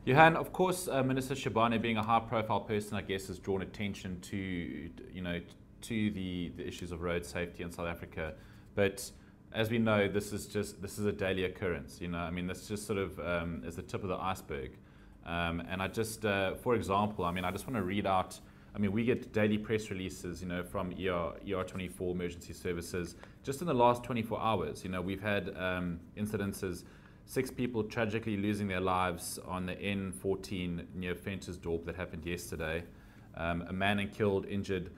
Johan, of course, Minister Shabane, being a high-profile person, I guess, has drawn attention to, to the issues of road safety in South Africa. But as we know, this is a daily occurrence. I mean, this just sort of is the tip of the iceberg. And I just, for example, I mean, I just want to read out. I mean, we get daily press releases, from ER24 emergency services. Just in the last 24 hours, we've had incidences. 6 people tragically losing their lives on the N14 near Ventersdorp that happened yesterday. A man killed, injured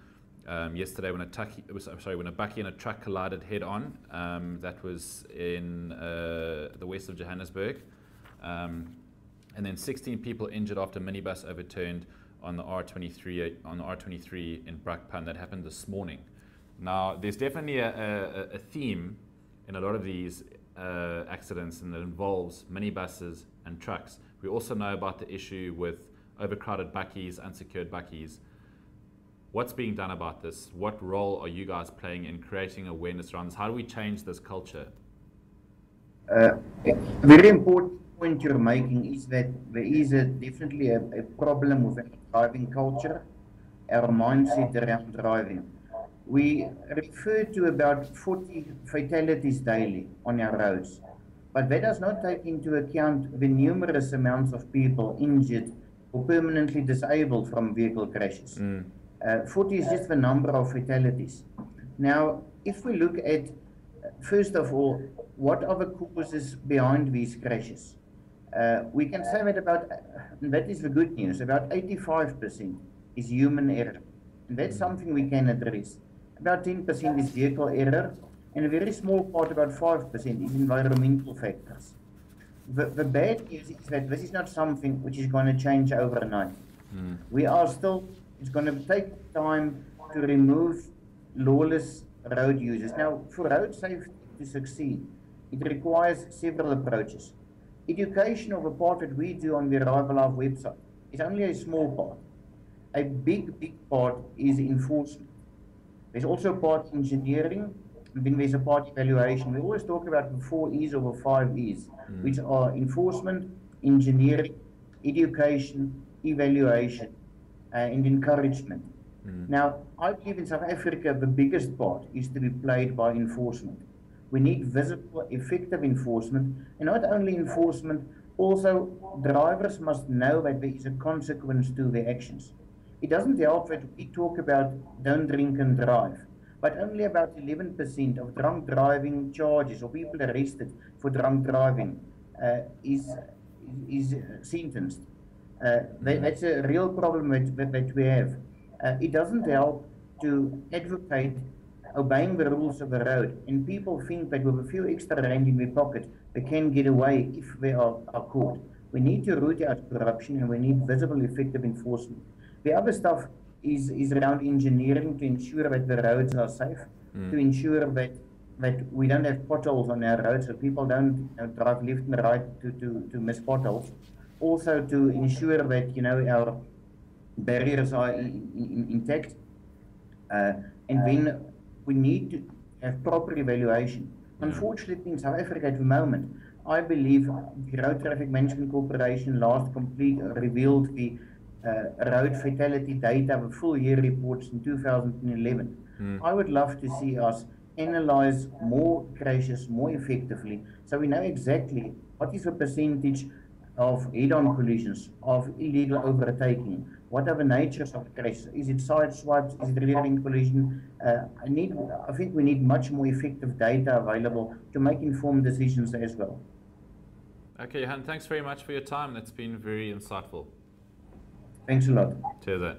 yesterday when a bakkie and a truck collided head-on. That was in the west of Johannesburg. And then 16 people injured after a minibus overturned on the R23 in Brakpan. That happened this morning. Now, there's definitely a theme in a lot of these accidents, and that involves minibuses and trucks. We also know about the issue with overcrowded bakkies, unsecured bakkies. What's being done about this? What role are you guys playing in creating awareness around this? How do we change this culture? A very important point you're making is that there is definitely a problem with driving culture, our mindset around driving. We refer to about 40 fatalities daily on our roads, but that does not take into account the numerous amounts of people injured or permanently disabled from vehicle crashes. 40 is just the number of fatalities. Now, if we look at, first of all, what are the causes behind these crashes? We can say that that is the good news, about 85% is human error. And that's something we can address. About 10% is vehicle error, and a very small part, about 5%, is environmental factors. The bad news is that this is not something which is going to change overnight. It's going to take time to remove lawless road users. Now, for road safety to succeed, it requires several approaches. Education of a part that we do on the Arrive Alive website is only a small part. A big part is enforcement. There's also part engineering, and then there's a part evaluation. We always talk about the 4 E's or the 5 E's, which are enforcement, engineering, education, evaluation, and encouragement. Now, I believe in South Africa, the biggest part is to be played by enforcement. We need visible, effective enforcement, and not only enforcement, also drivers must know that there is a consequence to their actions. It doesn't help that we talk about don't drink and drive, but only about 11% of drunk driving charges or people arrested for drunk driving is sentenced. That's a real problem that we have. It doesn't help to advocate obeying the rules of the road, and people think that with a few extra rand in their pocket, they can get away if they are caught. We need to root out corruption, and we need visible, effective enforcement. The other stuff is around engineering to ensure that the roads are safe, to ensure that we don't have potholes on our roads, so people don't drive left and right to miss potholes. Also to ensure that our barriers are intact, and then we need to have proper evaluation. Unfortunately, in South Africa at the moment, I believe the Road Traffic Management Corporation last revealed the road fatality data, the full year reports in 2011. I would love to see us analyze more crashes more effectively, so we know exactly what is the percentage of head-on collisions, of illegal overtaking, what are the natures of the crash, is it side swipes, is it rear-end collision? I think we need much more effective data available to make informed decisions as well. Okay, Johan, thanks very much for your time. That's been very insightful. Thanks a lot. Cheers.